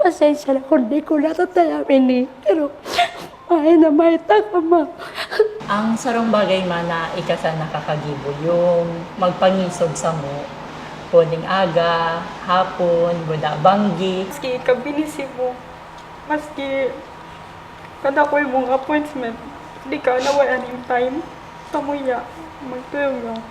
Pasensya na kung di ko natatayamin eh. Pero ay na may taka ma. Ang sarong bagay man na ikasa nakakagibo yung magpangisog sa mo. Pwedeng aga, hapon, buda banggi. Maski kabinisi mo, maski kada ko mong appointment, di ka nawalan yung time. Tamuya, magtulong lang.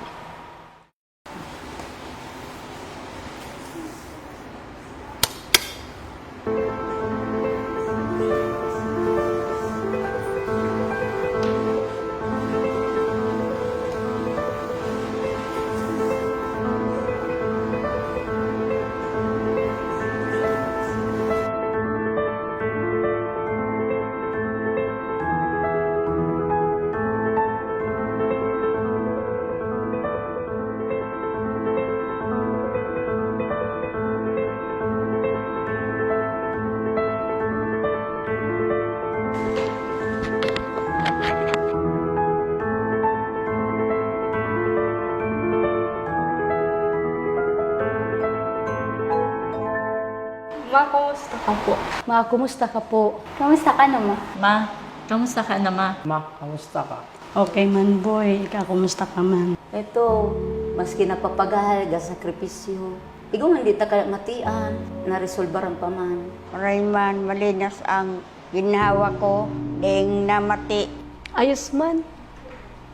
Ma, kumusta ka po? Ma, kumusta ka po? Kamusta ka naman? Ma, kamusta ka na ma? Ma, kamusta ka? Okay man boy, ikaw kumusta ka man? Ito, maski napapagahalaga sakripisyo. Ikaw hindi ta ka matian, naresolbaran pa man. Rayman, malinas ang ginhawa ko, ding namati. Ayos man.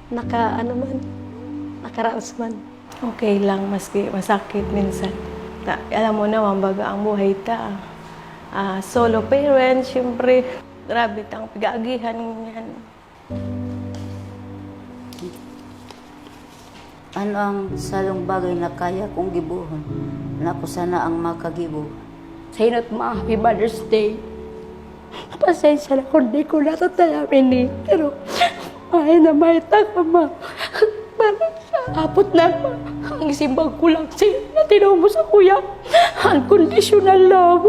Nakaraos man. Okay lang, maski masakit minsan. Alam mo naman, baga ang buhay ta. Solo parent, syempre, grabe tang pag-aagihan yan. Ano ang salong bagay na kaya kong gibuhon? Na ako sana ang makagibo. Sa inot ma, happy Mother's Day. Pasensya na kung di ko natatayamin eh. Pero ay na may taka ma. Para sa abot na ma. Ang simbang ko lang siya na tinawag mo sa kuya. Unconditional love.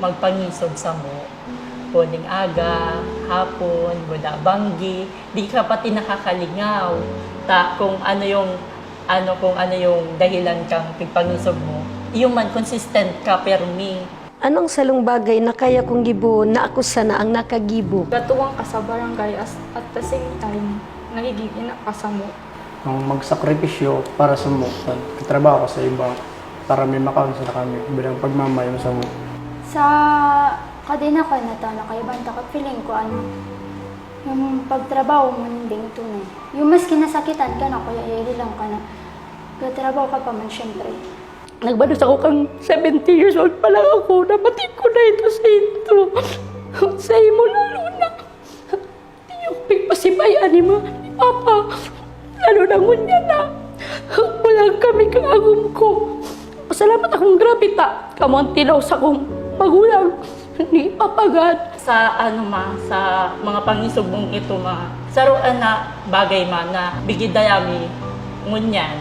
Magpangisog sa mo. Pwedeng aga, hapon, buda banggi. Di ka pati nakakalingaw. Kung ano yung dahilan kang pagpangisog mo. Yung man consistent ka permi. Anong salong bagay na kaya kong gibo na ako sana ang nakagibo? Gatuwang ka sa barangay at the same time, nagiging ina ka sa mo. Ang magsakripisyo para sa mo, katrabaho ka sa iba, para may makaon sa kami, bilang pagmamayon sa mo. Sa kadena ko na to, nakaibanta ko, feeling ko yung pagtrabaho mo hindi tunay. Yung mas kinasakitan ka na, kuya lang ka na. Katrabaho ka pa man, syempre. Nagbados ako kang 70 years old pa lang ako. Nabatid ko na ito sa ito. Sa imo lalo na. Yung pagpasibayan ni Papa. Lalo na ngunya na. Walang kami kang agum ko. Pasalamat akong grabita. Kamang tilaw sa kong magulang. Ni Papagad. Sa sa mga pangisog mong ito saruan na bagay na bigidayami ngunyan.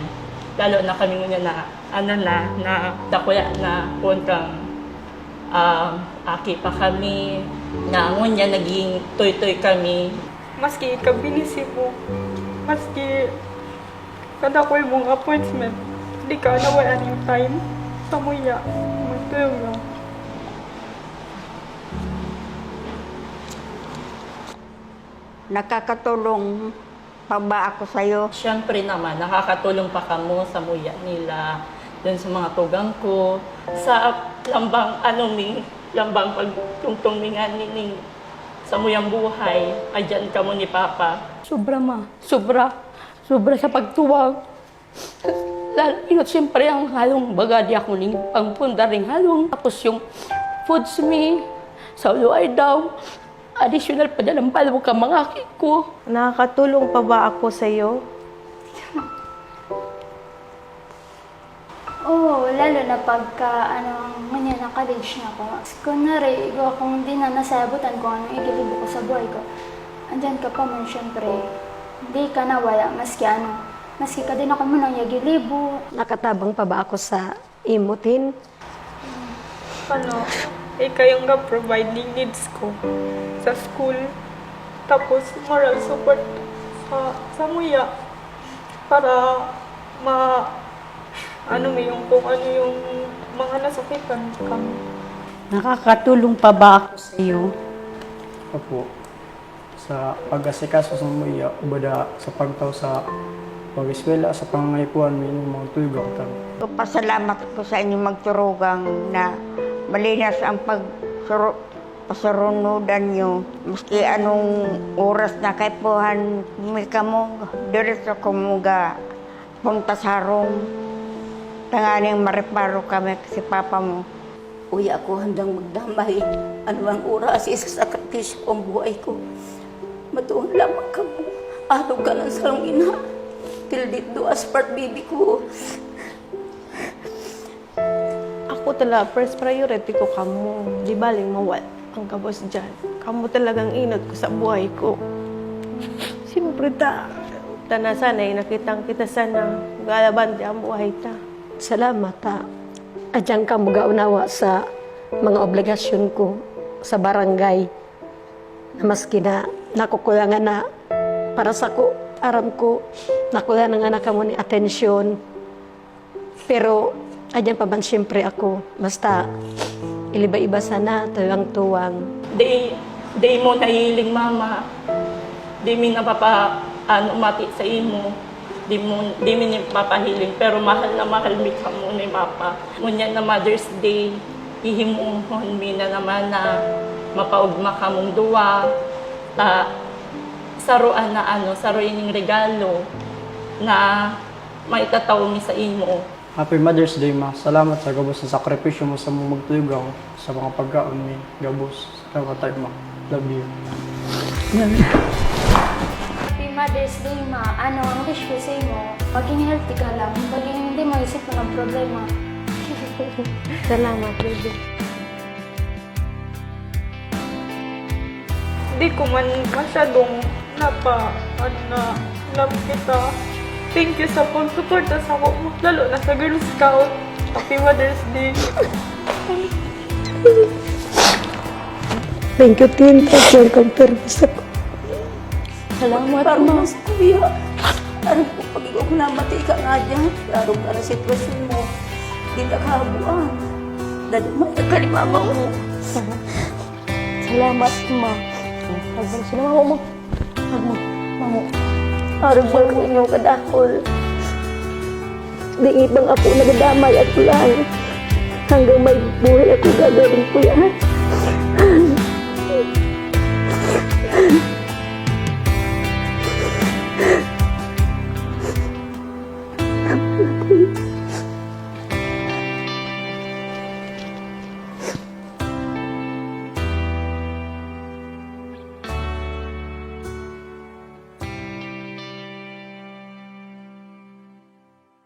Lalo na kami ngunyan na dakuya na kung aki pa kami, na ngunyan naging toy-toy kami. Maski kabinisi mo, maski kada ko mong appointment, di ka nawalan yung time. Tamuya, magtulong lang. Nakakatulong pa ba ako sa'yo? Siyempre naman, nakakatulong pa kamo sa muya nila, dun sa mga tugang ko, sa lambang lambang pagtungtong nining sa muyang buhay, ayan kamo ni Papa. Sobra ma. Sobra. Sobra sa pagtuwag. Lalo, siyempre ang halong bagadi ako ning pangpunda ring halong. Tapos yung foods me, sa uloy daw. Additional pa dyan ang palo ka mga akit ko. Nakakatulong pa ba ako sa'yo? Oo, lalo na pagka, ganyan, naka-reach na ako. Kunwari, kung di na nasabutan kung anong igilibo ko sa buhay ko, andyan ka pa man, syempre, hindi ka nawala, maski ka din ako mo nang yagilibo. Nakatabang pa ba ako sa imutin? Kayong ga-provide ng needs ko sa school. Tapos, moral support sa muya para kung ano yung mga nasakitan kami. Nakakatulong pa ba ako sa iyo? Opo. Sa pag-asikaso sa muya, ubada sa pagtaw sa pag-eskwela, sa pangangaipuan, may mga tuyog ako tayo. Pasalamat ko sa inyo magturugang na malinas ang pasarunudan nyo. Maski anong oras na kaipuhan, may kamong diretso kumuga punta sa harong. Tanganing mariparo kami kasi papa mo. Uya ako handang magdamay. Ano ang oras, isasakripisyo ko ang buhay ko. Matuon lamang ka mo. Araw ka lang sa ina. Till dito as part baby ko. Ako talaga, first priority ko kamo. Di baling mawal ang kabos dyan. Kamu talagang inod ko sa buhay ko. Siyempre na sana'y nakitang kita sana. Galaban di ang buhay ta. Salamat ha. Adyang ka mo gaunawa sa mga obligasyon ko sa barangay. Na maski na nakukulangan na para sa ko, aram ko, nakulangan nga na kamo ni atensyon. Pero adyang pa man siyempre ako. Basta iliba-iba sana, tuwang-tuwang. Di mo nahiling mama. Di mi mati sa imo. Di mi papahiling, pero mahal na mahal mi ka mo ni Papa. Ngunyan na Mother's Day, ihimuhon mi na naman na mapaugma ka mong duwa, saruan na saruin yung regalo na maitataw mi sa imo. Happy Mother's Day, ma. Salamat sa gabos na sakripisyo mo sa mga magtuyog ako sa mga pagkaon ni gabos. Salamat tayo, ma. Love you. Happy Mother's Day, ma. Ano, ang wish ko sa inyo, maging healthy ka lang, maging hindi maisip mo ng problema. Salamat, baby. Di ko man masyadong love kita. Thank you sa pag-support sa ako, lalo na sa Girl Scout. Happy Mother's Day. Thank you, Tin. Kasi kang permis ako. Salamat, ma. Kuya. Aram ko pag-igaw ko na mati ka nga dyan. Aram ka na sitwasyon mo. Di na kahabuan. Dadumay ka kalimama mo. Salamat, ma. Hagman sila, mama mo. Hagman, mama. Aram ko ang inyong kadakol. Di ibang ako nagadamay at lang. Hanggang may buhay ako gagawin ko yan.